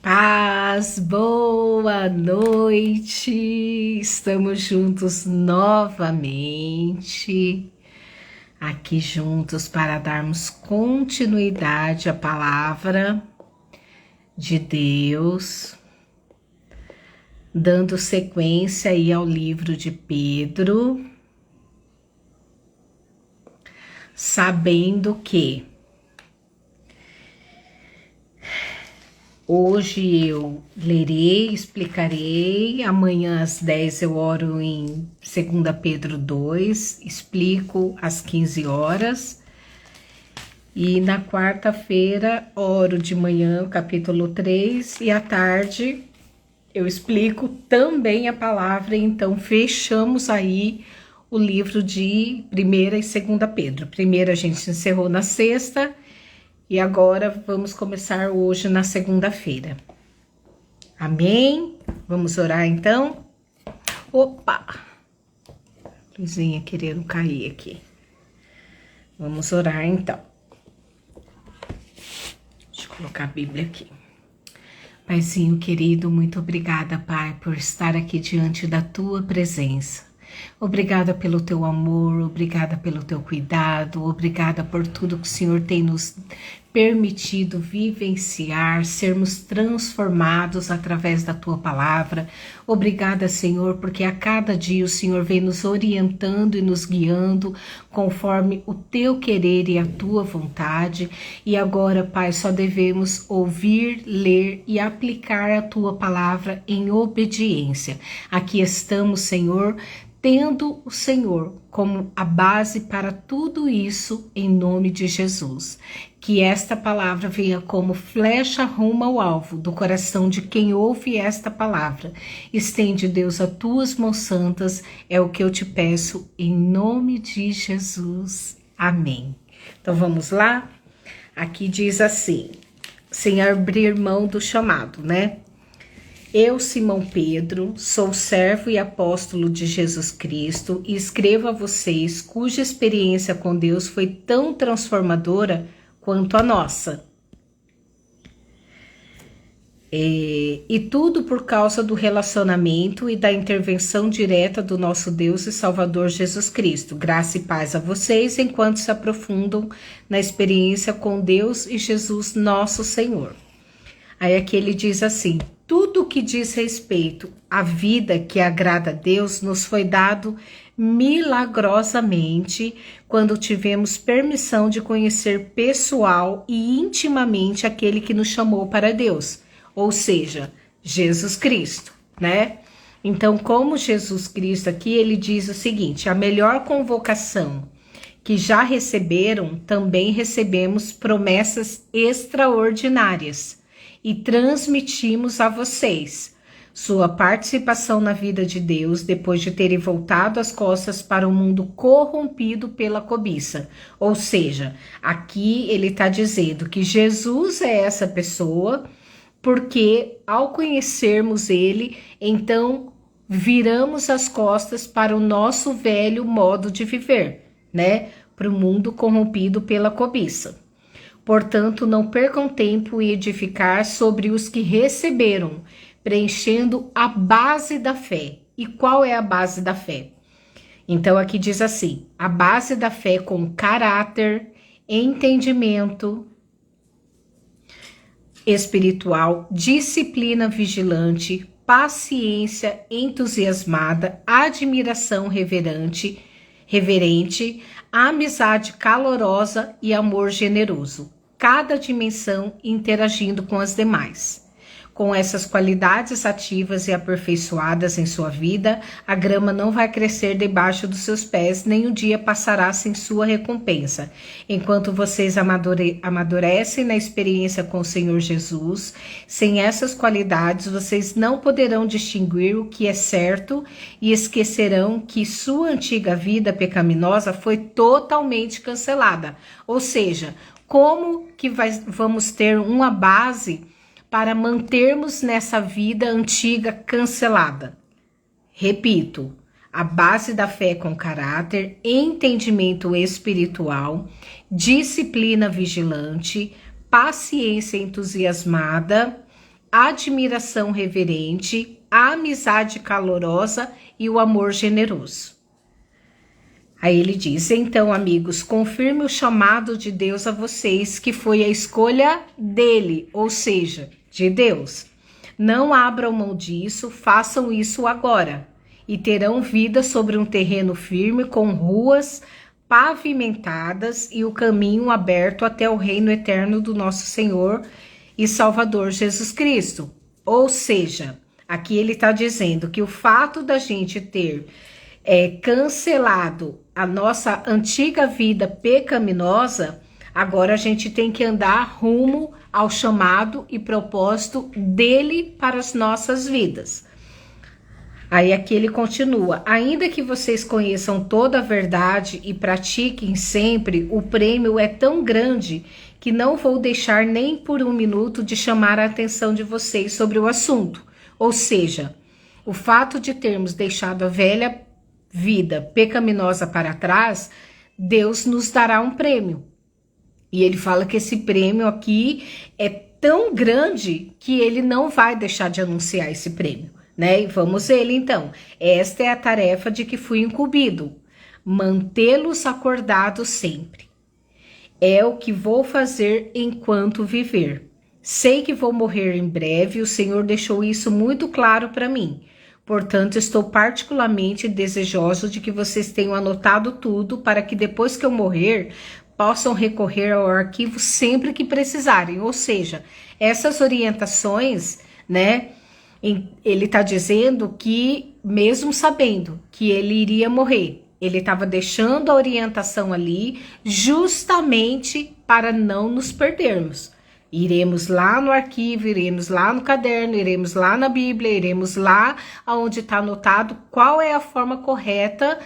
Paz, boa noite, estamos juntos novamente, aqui juntos para darmos continuidade à palavra de Deus, dando sequência aí ao livro de Pedro, sabendo que hoje eu lerei, explicarei, amanhã às 10 eu oro em 2 Pedro 2, explico às 15 horas. E na quarta-feira oro de manhã o capítulo 3 e à tarde eu explico também a palavra, então fechamos aí o livro de 1ª e 2ª Pedro. Primeiro a gente encerrou na sexta, e agora vamos começar hoje na segunda-feira. Amém? Vamos orar então? Opa! Luzinha querendo cair aqui. Vamos orar então. Deixa eu colocar a Bíblia aqui. Paizinho querido, muito obrigada, Pai, por estar aqui diante da Tua presença. Obrigada pelo Teu amor, obrigada pelo Teu cuidado, obrigada por tudo que o Senhor tem nos permitido vivenciar, sermos transformados através da Tua palavra. Obrigada, Senhor, porque a cada dia o Senhor vem nos orientando e nos guiando conforme o Teu querer e a Tua vontade. E agora, Pai, só devemos ouvir, ler e aplicar a Tua palavra em obediência. Aqui estamos, Senhor, tendo o Senhor como a base para tudo isso, em nome de Jesus. Que esta palavra venha como flecha rumo ao alvo do coração de quem ouve esta palavra. Estende, Deus, as tuas mãos santas, é o que eu te peço, em nome de Jesus. Amém. Então vamos lá? Aqui diz assim, sem abrir mão do chamado, né? Eu, Simão Pedro, sou servo e apóstolo de Jesus Cristo e escrevo a vocês cuja experiência com Deus foi tão transformadora quanto a nossa. E tudo por causa do relacionamento e da intervenção direta do nosso Deus e Salvador Jesus Cristo. Graça e paz a vocês enquanto se aprofundam na experiência com Deus e Jesus nosso Senhor. Aí aqui ele diz assim: tudo que diz respeito à vida que agrada a Deus nos foi dado milagrosamente quando tivemos permissão de conhecer pessoal e intimamente aquele que nos chamou para Deus, ou seja, Jesus Cristo, né? Então, como Jesus Cristo aqui, ele diz o seguinte: a melhor convocação que já receberam, também recebemos promessas extraordinárias e transmitimos a vocês sua participação na vida de Deus depois de terem voltado as costas para o mundo corrompido pela cobiça. Ou seja, aqui ele está dizendo que Jesus é essa pessoa, porque ao conhecermos ele, então viramos as costas para o nosso velho modo de viver, né? Para o mundo corrompido pela cobiça. Portanto, não percam tempo em edificar sobre os que receberam, preenchendo a base da fé. E qual é a base da fé? Então, aqui diz assim: a base da fé com caráter, entendimento espiritual, disciplina vigilante, paciência entusiasmada, admiração reverente, amizade calorosa e amor generoso. Cada dimensão interagindo com as demais. Com essas qualidades ativas e aperfeiçoadas em sua vida, a grama não vai crescer debaixo dos seus pés, nem um dia passará sem sua recompensa. Enquanto vocês amadurecem na experiência com o Senhor Jesus, sem essas qualidades, vocês não poderão distinguir o que é certo e esquecerão que sua antiga vida pecaminosa foi totalmente cancelada. Ou seja, como que vamos ter uma base para mantermos nessa vida antiga cancelada? Repito, a base da fé com caráter, entendimento espiritual, disciplina vigilante, paciência entusiasmada, admiração reverente, a amizade calorosa e o amor generoso. Aí ele diz: então, amigos, confirme o chamado de Deus a vocês, que foi a escolha dele, ou seja, de Deus. Não abram mão disso, façam isso agora, e terão vida sobre um terreno firme, com ruas pavimentadas e o caminho aberto até o reino eterno do nosso Senhor e Salvador Jesus Cristo. Ou seja, aqui ele está dizendo que o fato da gente ter cancelado a nossa antiga vida pecaminosa, agora a gente tem que andar rumo ao chamado e propósito dele para as nossas vidas. Aí aqui ele continua: ainda que vocês conheçam toda a verdade e pratiquem sempre, o prêmio é tão grande que não vou deixar nem por um minuto de chamar a atenção de vocês sobre o assunto. Ou seja, o fato de termos deixado a velha vida pecaminosa para trás, Deus nos dará um prêmio. E ele fala que esse prêmio aqui é tão grande que ele não vai deixar de anunciar esse prêmio, né? E vamos ver ele então. Esta é a tarefa de que fui incumbido: mantê-los acordados sempre. É o que vou fazer enquanto viver. Sei que vou morrer em breve, o Senhor deixou isso muito claro para mim. Portanto, estou particularmente desejoso de que vocês tenham anotado tudo para que depois que eu morrer, possam recorrer ao arquivo sempre que precisarem. Ou seja, essas orientações, né? Ele está dizendo que, mesmo sabendo que ele iria morrer, ele estava deixando a orientação ali justamente para não nos perdermos. Iremos lá no arquivo, iremos lá no caderno, iremos lá na Bíblia, iremos lá onde está anotado qual é a forma correta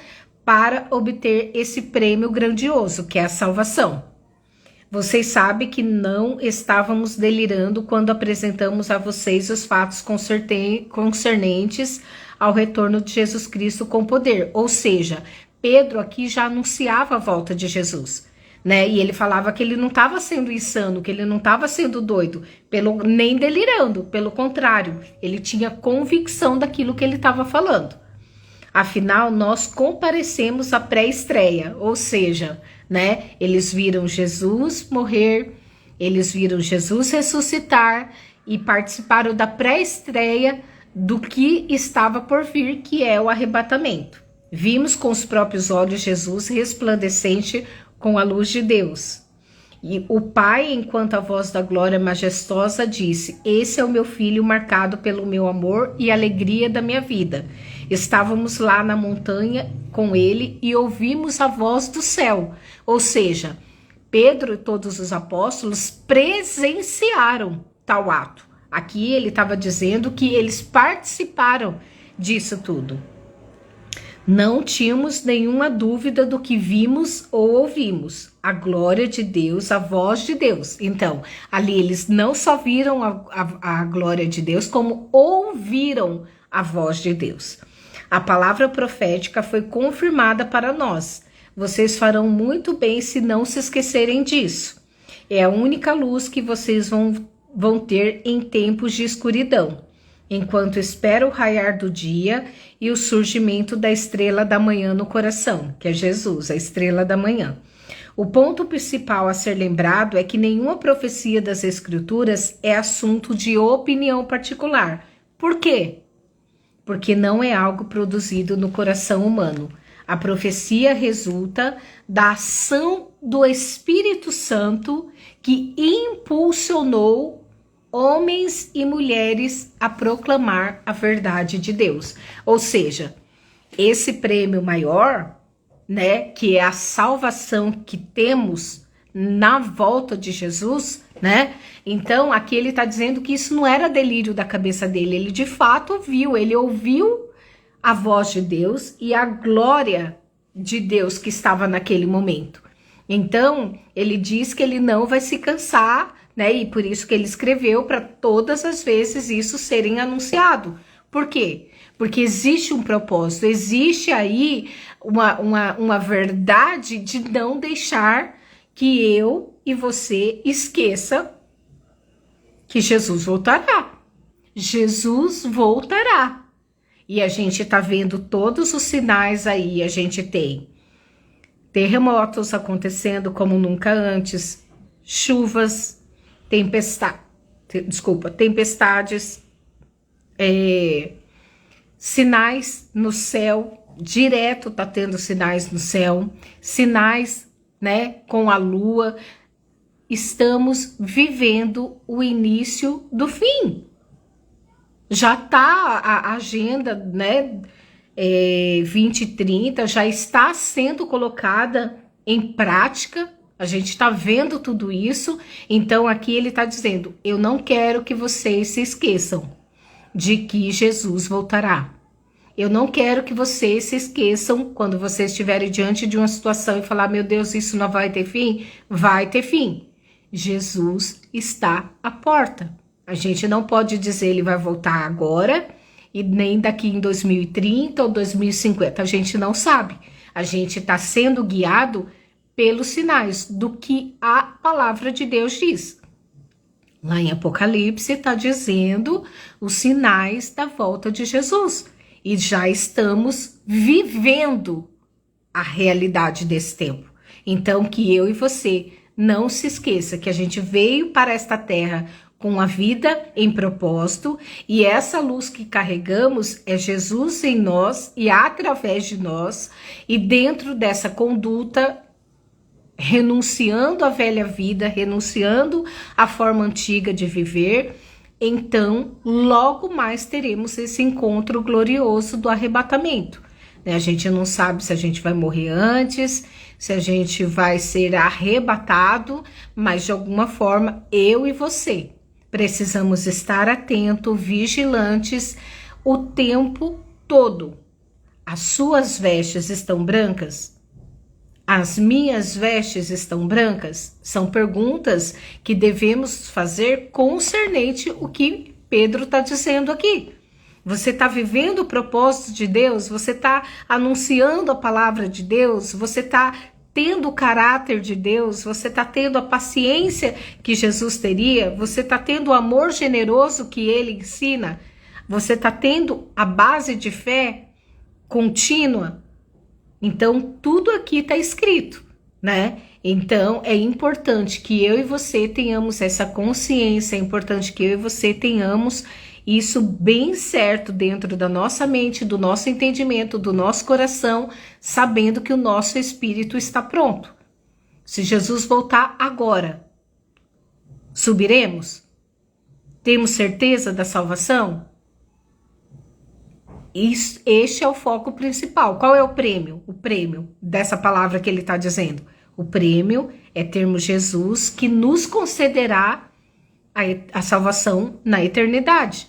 para obter esse prêmio grandioso, que é a salvação. Vocês sabem que não estávamos delirando quando apresentamos a vocês os fatos concernentes ao retorno de Jesus Cristo com poder. Ou seja, Pedro aqui já anunciava a volta de Jesus. Né? E ele falava que ele não estava sendo insano, que ele não estava sendo doido, nem delirando, pelo contrário, ele tinha convicção daquilo que ele estava falando. Afinal, nós comparecemos à pré-estreia, ou seja, né? Eles viram Jesus morrer, eles viram Jesus ressuscitar e participaram da pré-estreia do que estava por vir, que é o arrebatamento. Vimos com os próprios olhos Jesus resplandecente com a luz de Deus. E o Pai, enquanto a voz da glória majestosa, disse: esse é o meu filho marcado pelo meu amor e alegria da minha vida. Estávamos lá na montanha com ele e ouvimos a voz do céu. Ou seja, Pedro e todos os apóstolos presenciaram tal ato. Aqui ele estava dizendo que eles participaram disso tudo. Não tínhamos nenhuma dúvida do que vimos ou ouvimos. A glória de Deus, a voz de Deus. Então, ali eles não só viram a glória de Deus, como ouviram a voz de Deus. A palavra profética foi confirmada para nós. Vocês farão muito bem se não se esquecerem disso. É a única luz que vocês vão ter em tempos de escuridão, enquanto espera o raiar do dia e o surgimento da estrela da manhã no coração, que é Jesus, a estrela da manhã. O ponto principal a ser lembrado é que nenhuma profecia das Escrituras é assunto de opinião particular. Por quê? Porque não é algo produzido no coração humano. A profecia resulta da ação do Espírito Santo que impulsionou homens e mulheres a proclamar a verdade de Deus. Ou seja, esse prêmio maior, né, que é a salvação que temos na volta de Jesus, né? Então, aqui ele está dizendo que isso não era delírio da cabeça dele, ele de fato viu, ele ouviu a voz de Deus e a glória de Deus que estava naquele momento. Então, ele diz que ele não vai se cansar, né? E por isso que ele escreveu para todas as vezes isso serem anunciado. Por quê? Porque existe um propósito, existe aí uma verdade de não deixar que eu e você esqueça que Jesus voltará. Jesus voltará. E a gente está vendo todos os sinais aí. A gente tem terremotos acontecendo como nunca antes, chuvas, tempestades, sinais no céu, direto tá tendo sinais no céu, sinais, né, com a lua. Estamos vivendo o início do fim. Já tá a agenda, né, 2030 já está sendo colocada em prática. A gente está vendo tudo isso. Então aqui ele está dizendo: eu não quero que vocês se esqueçam de que Jesus voltará. Eu não quero que vocês se esqueçam quando vocês estiverem diante de uma situação e falar: meu Deus, isso não vai ter fim? Vai ter fim. Jesus está à porta. A gente não pode dizer ele vai voltar agora e nem daqui em 2030 ou 2050. A gente não sabe. A gente está sendo guiado pelos sinais do que a palavra de Deus diz. Lá em Apocalipse está dizendo os sinais da volta de Jesus. E já estamos vivendo a realidade desse tempo. Então que eu e você não se esqueça que a gente veio para esta terra com a vida em propósito, e essa luz que carregamos é Jesus em nós e através de nós, e dentro dessa conduta, renunciando à velha vida, renunciando à forma antiga de viver, então logo mais teremos esse encontro glorioso do arrebatamento. A gente não sabe se a gente vai morrer antes, se a gente vai ser arrebatado, mas de alguma forma eu e você precisamos estar atentos, vigilantes o tempo todo. As suas vestes estão brancas? As minhas vestes estão brancas? São perguntas que devemos fazer concernente o que Pedro está dizendo aqui. Você está vivendo o propósito de Deus? Você está anunciando a palavra de Deus? Você está tendo o caráter de Deus? Você está tendo a paciência que Jesus teria? Você está tendo o amor generoso que ele ensina? Você está tendo a base de fé contínua? Então, tudo aqui está escrito, né? Então, é importante que eu e você tenhamos essa consciência, é importante que eu e você tenhamos isso bem certo dentro da nossa mente, do nosso entendimento, do nosso coração, sabendo que o nosso espírito está pronto. Se Jesus voltar agora, subiremos? Temos certeza da salvação? Este é o foco principal. Qual é o prêmio? O prêmio dessa palavra que ele está dizendo. O prêmio é termos Jesus que nos concederá a salvação na eternidade.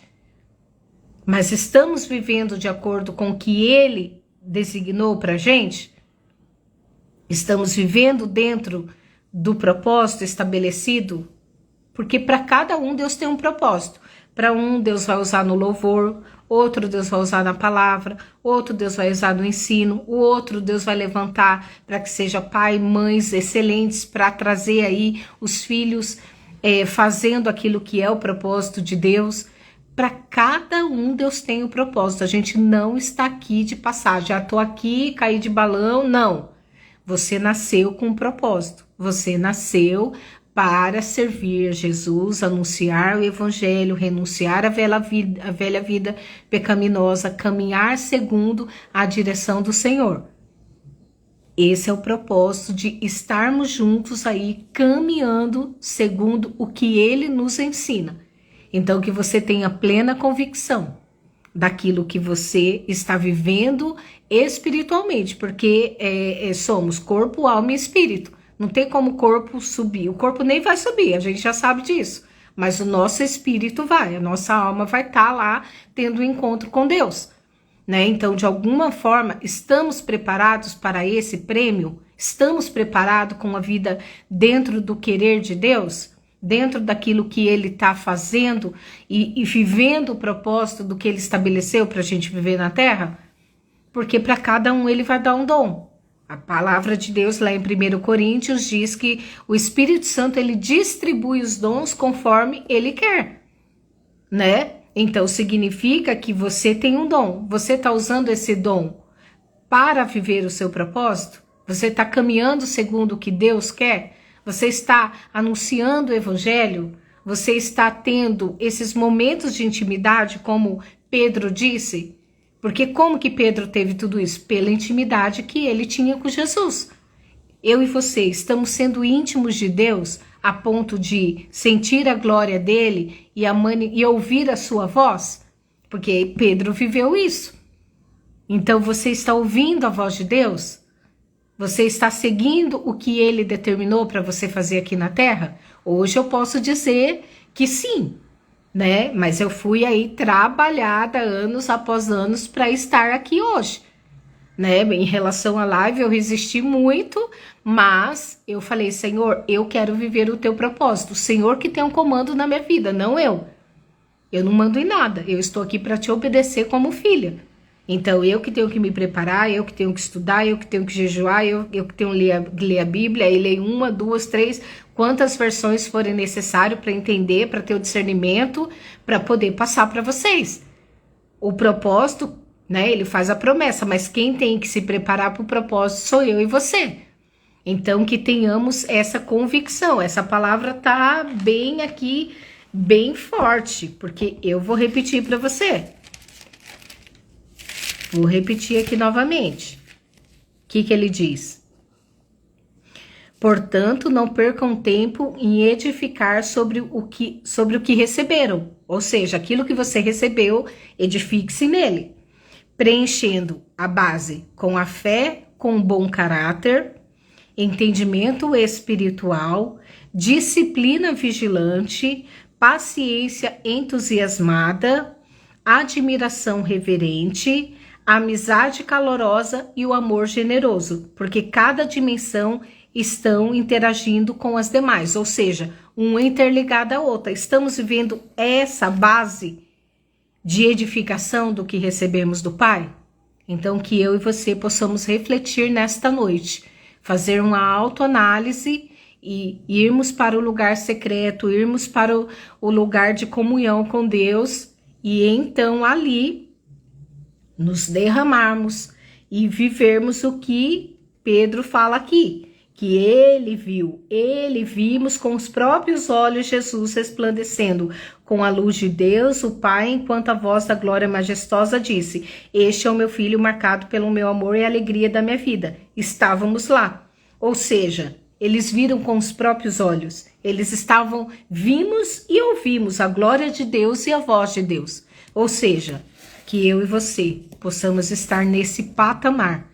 Mas estamos vivendo de acordo com o que ele designou para a gente? Estamos vivendo dentro do propósito estabelecido? Porque para cada um Deus tem um propósito. Para um Deus vai usar no louvor, outro Deus vai usar na palavra, outro Deus vai usar no ensino, o outro Deus vai levantar para que seja pai e mães excelentes para trazer aí os filhos fazendo aquilo que é o propósito de Deus. Para cada um Deus tem um propósito. A gente não está aqui de passagem. Já estou aqui, caí de balão. Não. Você nasceu com um propósito. Você nasceu para servir a Jesus, anunciar o evangelho, renunciar à velha vida pecaminosa, caminhar segundo a direção do Senhor. Esse é o propósito de estarmos juntos aí, caminhando segundo o que Ele nos ensina. Então, que você tenha plena convicção daquilo que você está vivendo espiritualmente, porque somos corpo, alma e espírito. Não tem como o corpo subir. O corpo nem vai subir, a gente já sabe disso. Mas o nosso espírito vai, a nossa alma vai estar lá tendo um encontro com Deus, né? Então, de alguma forma, estamos preparados para esse prêmio? Estamos preparados com a vida dentro do querer de Deus? Dentro daquilo que Ele está fazendo e vivendo o propósito do que Ele estabeleceu para a gente viver na Terra? Porque para cada um Ele vai dar um dom. A palavra de Deus lá em 1 Coríntios diz que o Espírito Santo ele distribui os dons conforme Ele quer, né? Então significa que você tem um dom. Você está usando esse dom para viver o seu propósito? Você está caminhando segundo o que Deus quer? Você está anunciando o evangelho? Você está tendo esses momentos de intimidade, como Pedro disse? Porque como que Pedro teve tudo isso? Pela intimidade que ele tinha com Jesus. Eu e você estamos sendo íntimos de Deus a ponto de sentir a glória dele e ouvir a sua voz? Porque Pedro viveu isso. Então você está ouvindo a voz de Deus? Você está seguindo o que ele determinou para você fazer aqui na Terra? Hoje eu posso dizer que sim, né? Mas eu fui aí trabalhada anos após anos para estar aqui hoje, né? Em relação à live eu resisti muito, mas eu falei, Senhor, eu quero viver o teu propósito. O Senhor que tem um comando na minha vida, não eu. Eu não mando em nada, eu estou aqui para te obedecer como filha. Então, eu que tenho que me preparar, eu que tenho que estudar, eu que tenho que jejuar, eu que tenho que ler a Bíblia, e leio 1, 2, 3, quantas versões forem necessário para entender, para ter o discernimento, para poder passar para vocês. O propósito, né, ele faz a promessa, mas quem tem que se preparar para o propósito sou eu e você. Então, que tenhamos essa convicção. Essa palavra tá bem aqui, bem forte, porque eu vou repetir para você. Vou repetir aqui novamente. O que ele diz? Portanto, não percam tempo em edificar sobre o que receberam. Ou seja, aquilo que você recebeu, edifique-se nele. Preenchendo a base com a fé, com bom caráter, entendimento espiritual, disciplina vigilante, paciência entusiasmada, admiração reverente, amizade calorosa e o amor generoso, porque cada dimensão estão interagindo com as demais, ou seja, uma interligada à outra. Estamos vivendo essa base de edificação do que recebemos do Pai? Então, que eu e você possamos refletir nesta noite, fazer uma autoanálise e irmos para o lugar secreto, irmos para o lugar de comunhão com Deus e então ali nos derramarmos e vivermos o que Pedro fala aqui, que vimos com os próprios olhos Jesus resplandecendo com a luz de Deus, o Pai, enquanto a voz da glória majestosa disse: este é o meu filho marcado pelo meu amor e a alegria da minha vida. Estávamos lá, ou seja, eles viram com os próprios olhos, vimos e ouvimos a glória de Deus e a voz de Deus, ou seja, que eu e você possamos estar nesse patamar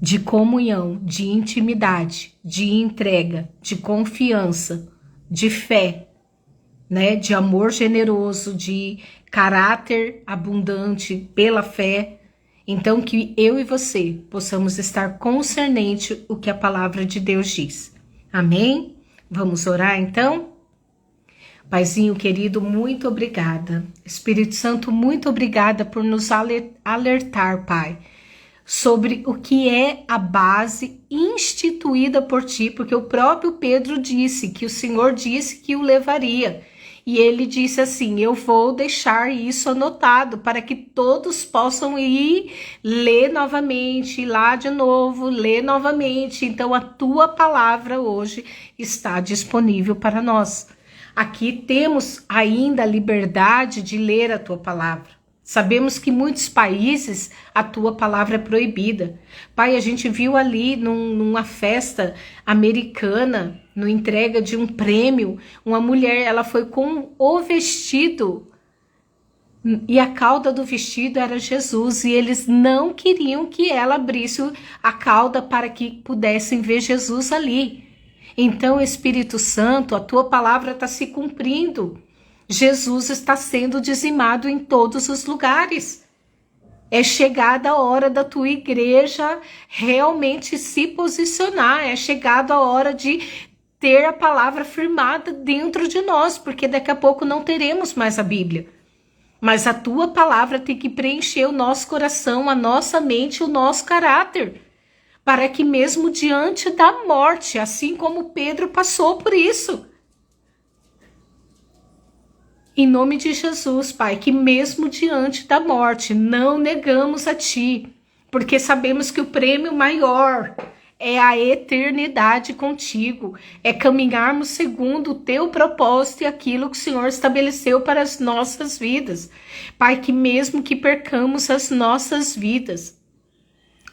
de comunhão, de intimidade, de entrega, de confiança, de fé, né? De amor generoso, de caráter abundante pela fé. Então, que eu e você possamos estar concernente o que a palavra de Deus diz. Amém? Vamos orar então? Paizinho querido, muito obrigada. Espírito Santo, muito obrigada por nos alertar, Pai, sobre o que é a base instituída por ti, porque o próprio Pedro disse que o Senhor disse que o levaria. E ele disse assim: eu vou deixar isso anotado para que todos possam ir ler novamente, ir lá de novo, ler novamente. Então a tua palavra hoje está disponível para nós. Aqui temos ainda a liberdade de ler a tua palavra. Sabemos que em muitos países a tua palavra é proibida. Pai, a gente viu ali numa festa americana, no entrega de um prêmio, uma mulher, ela foi com o vestido e a cauda do vestido era Jesus e eles não queriam que ela abrisse a cauda para que pudessem ver Jesus ali. Então, Espírito Santo, a tua palavra está se cumprindo. Jesus está sendo dizimado em todos os lugares. É chegada a hora da tua igreja realmente se posicionar. É chegada a hora de ter a palavra firmada dentro de nós, porque daqui a pouco não teremos mais a Bíblia. Mas a tua palavra tem que preencher o nosso coração, a nossa mente, o nosso caráter, para que mesmo diante da morte, assim como Pedro passou por isso, Em nome de Jesus, Pai, que mesmo diante da morte, não negamos a Ti, porque sabemos que o prêmio maior é a eternidade contigo, é caminharmos segundo o Teu propósito e aquilo que o Senhor estabeleceu para as nossas vidas. Pai, que mesmo que percamos as nossas vidas,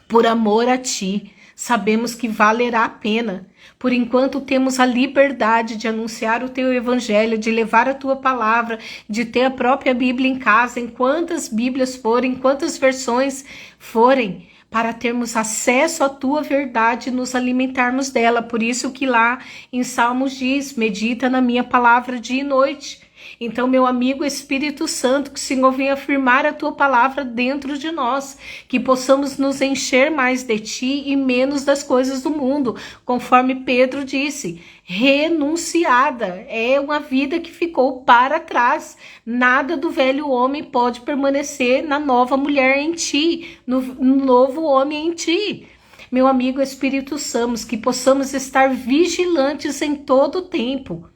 por amor a Ti, sabemos que valerá a pena. Por enquanto temos a liberdade de anunciar o Teu Evangelho, de levar a Tua palavra, de ter a própria Bíblia em casa, em quantas Bíblias forem, quantas versões forem, para termos acesso à Tua verdade e nos alimentarmos dela. Por isso que lá em Salmos diz, medita na minha palavra dia e noite. Então, meu amigo Espírito Santo, que o Senhor venha afirmar a Tua palavra dentro de nós, que possamos nos encher mais de Ti e menos das coisas do mundo, conforme Pedro disse, renunciada, é uma vida que ficou para trás, nada do velho homem pode permanecer na nova mulher em Ti, no novo homem em Ti. Meu amigo Espírito Santo, que possamos estar vigilantes em todo o tempo,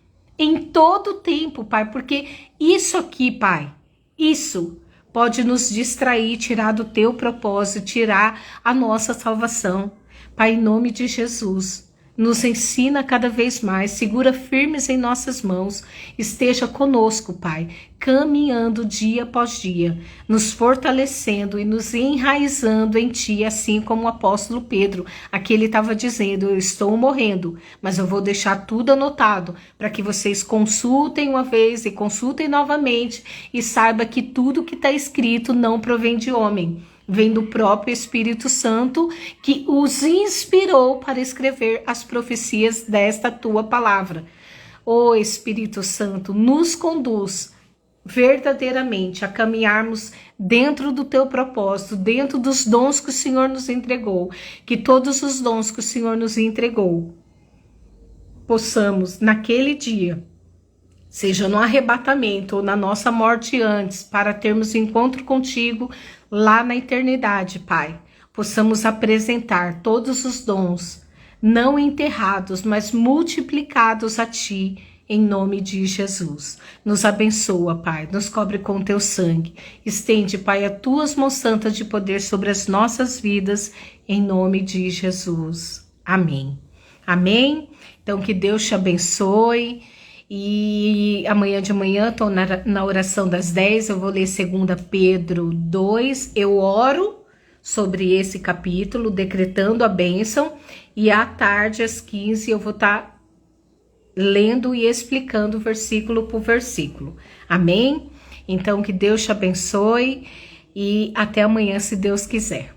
Pai, porque isso aqui, Pai, isso pode nos distrair, tirar do Teu propósito, tirar a nossa salvação. Pai, em nome de Jesus, nos ensina cada vez mais, segura firmes em nossas mãos, esteja conosco, Pai, caminhando dia após dia, nos fortalecendo e nos enraizando em Ti, assim como o apóstolo Pedro, aqui ele estava dizendo, eu estou morrendo, mas eu vou deixar tudo anotado, para que vocês consultem uma vez e consultem novamente, e saiba que tudo que está escrito não provém de homem, vem do próprio Espírito Santo que os inspirou para escrever as profecias desta Tua palavra. Ó Espírito Santo, nos conduz verdadeiramente a caminharmos dentro do Teu propósito, dentro dos dons que o Senhor nos entregou, que todos os dons que o Senhor nos entregou, possamos naquele dia, seja no arrebatamento ou na nossa morte antes, para termos encontro contigo lá na eternidade, Pai, possamos apresentar todos os dons, não enterrados, mas multiplicados a Ti, em nome de Jesus. Nos abençoa, Pai, nos cobre com Teu sangue, estende, Pai, as Tuas mãos santas de poder sobre as nossas vidas, em nome de Jesus. Amém. Amém? Então, que Deus te abençoe. E amanhã de manhã, estou na oração das 10, eu vou ler 2 Pedro 2, eu oro sobre esse capítulo, decretando a bênção, e à tarde, às 15, eu vou estar lendo e explicando versículo por versículo. Amém? Então, que Deus te abençoe, e até amanhã, se Deus quiser.